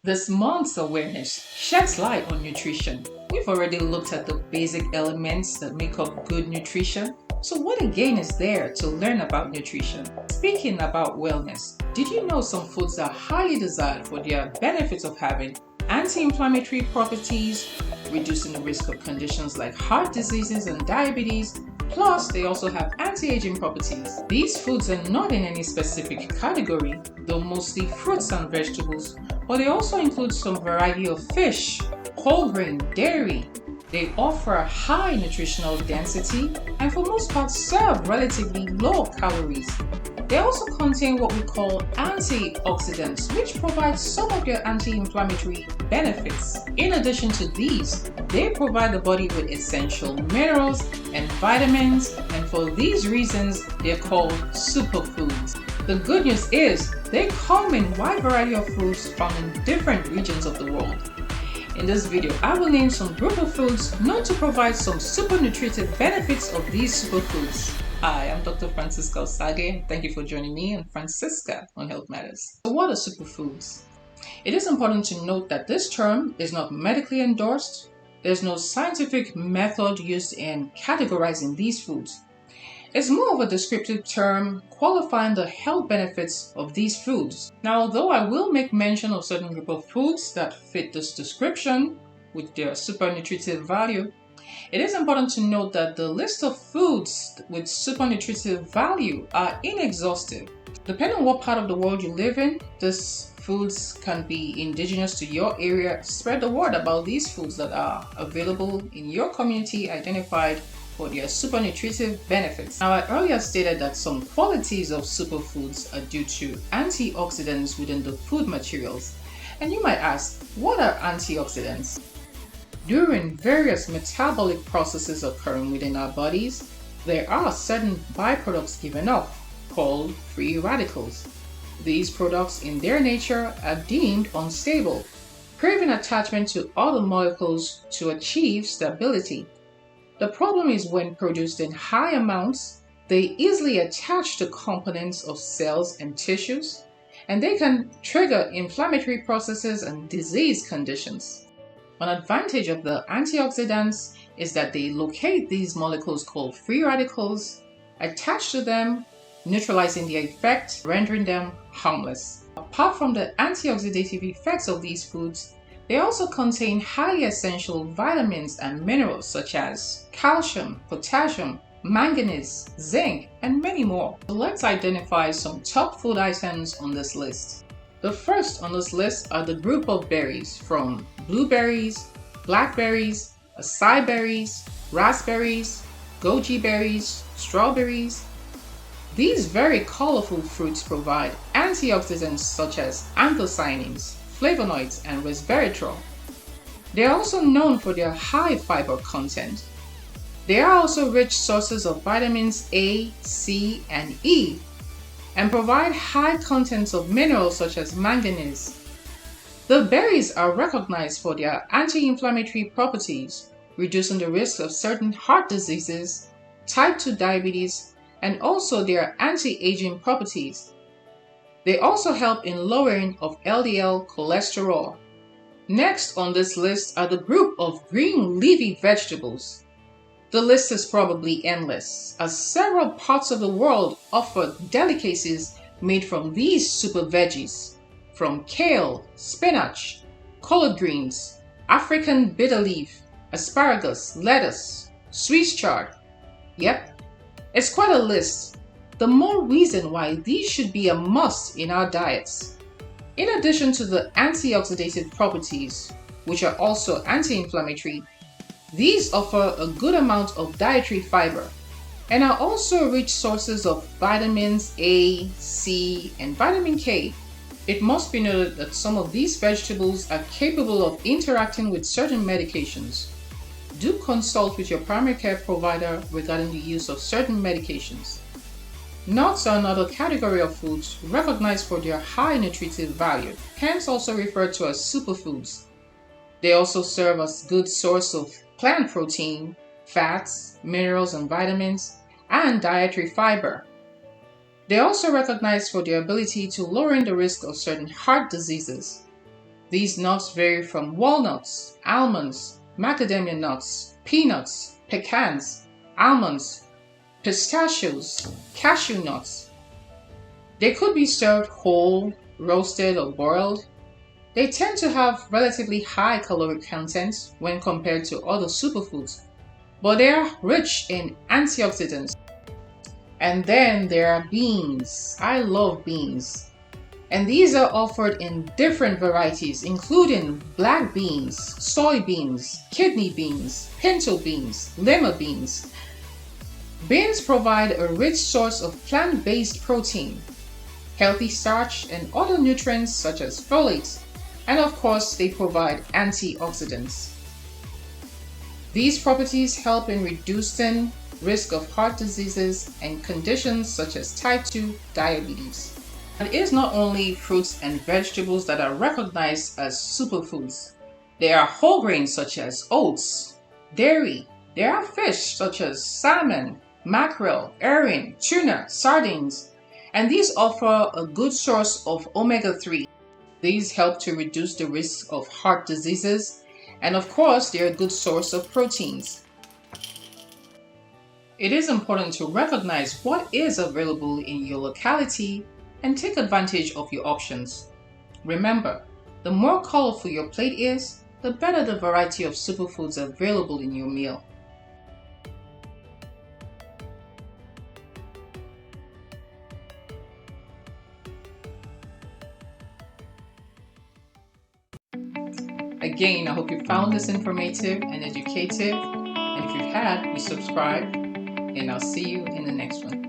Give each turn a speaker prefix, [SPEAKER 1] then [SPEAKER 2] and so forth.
[SPEAKER 1] This month's awareness sheds light on nutrition. We've already looked at the basic elements that make up good nutrition. So what again is there to learn about nutrition? Speaking about wellness, did you know some foods are highly desired for their benefits of having anti-inflammatory properties, reducing the risk of conditions like heart diseases and diabetes? Plus, they also have anti-aging properties. These foods are not in any specific category, though mostly fruits and vegetables, but they also include some variety of fish, whole grain, dairy. They offer a high nutritional density and for most part serve relatively low calories. They also contain what we call antioxidants, which provide some of their anti-inflammatory benefits. In addition to these, they provide the body with essential minerals and vitamins, and for these reasons, they're called superfoods. The good news is, they come in a wide variety of foods found in different regions of the world. In this video, I will name some group of foods known to provide some super nutritive benefits of these superfoods. Hi, I'm Dr. Francisca Osage. Thank you for joining me and Francisca on Health Matters. So what are superfoods? It is important to note that this term is not medically endorsed. There's no scientific method used in categorizing these foods. It's more of a descriptive term qualifying the health benefits of these foods. Now, although I will make mention of certain group of foods that fit this description with their super nutritive value, it is important to note that the list of foods with super nutritive value are inexhaustive. Depending on what part of the world you live in, these foods can be indigenous to your area. Spread the word about these foods that are available in your community, identified for their super nutritive benefits. Now, I earlier stated that some qualities of superfoods are due to antioxidants within the food materials. And you might ask, what are antioxidants? During various metabolic processes occurring within our bodies, there are certain byproducts given off called free radicals. These products in their nature are deemed unstable, craving attachment to other molecules to achieve stability. The problem is when produced in high amounts, they easily attach to components of cells and tissues, and they can trigger inflammatory processes and disease conditions. One advantage of the antioxidants is that they locate these molecules called free radicals, attach to them, neutralizing their effect, rendering them harmless. Apart from the antioxidative effects of these foods, they also contain highly essential vitamins and minerals such as calcium, potassium, manganese, zinc, and many more. So let's identify some top food items on this list. The first on this list are the group of berries from blueberries, blackberries, acai berries, raspberries, goji berries, strawberries. These very colorful fruits provide antioxidants such as anthocyanins, flavonoids, and resveratrol. They are also known for their high fiber content. They are also rich sources of vitamins A, C, and E, and provide high contents of minerals such as manganese. The berries are recognized for their anti-inflammatory properties, reducing the risk of certain heart diseases, type 2 diabetes, and also their anti-aging properties. They also help in lowering of LDL cholesterol. Next on this list are the group of green leafy vegetables. The list is probably endless, as several parts of the world offer delicacies made from these super veggies, from kale, spinach, collard greens, African bitter leaf, asparagus, lettuce, Swiss chard. Yep, it's quite a list. The more reason why these should be a must in our diets. In addition to the antioxidative properties, which are also anti-inflammatory, these offer a good amount of dietary fiber and are also rich sources of vitamins A, C, and vitamin K. It must be noted that some of these vegetables are capable of interacting with certain medications. Do consult with your primary care provider regarding the use of certain medications. Nuts are another category of foods recognized for their high nutritive value, hence also referred to as superfoods. They also serve as a good source of plant protein, fats, minerals and vitamins, and dietary fiber. They are also recognized for their ability to lower the risk of certain heart diseases. These nuts vary from walnuts, almonds, macadamia nuts, peanuts, pecans, almonds, pistachios, cashew nuts. They could be served whole, roasted, or boiled. They tend to have relatively high caloric content when compared to other superfoods, but they are rich in antioxidants. And then there are beans. I love beans. And these are offered in different varieties, including black beans, soybeans, kidney beans, pinto beans, lima beans. Beans provide a rich source of plant-based protein, healthy starch, and other nutrients such as folate. And of course, they provide antioxidants. These properties help in reducing risk of heart diseases and conditions such as type 2 diabetes. And it is not only fruits and vegetables that are recognized as superfoods. There are whole grains such as oats, dairy. There are fish such as salmon, mackerel, herring, tuna, sardines, and these offer a good source of omega-3. These help to reduce the risk of heart diseases, and of course, they're a good source of proteins. It is important to recognize what is available in your locality and take advantage of your options. Remember, the more colorful your plate is, the better the variety of superfoods available in your meal. Again, I hope you found this informative and educative, and if you had, you subscribe, and I'll see you in the next one.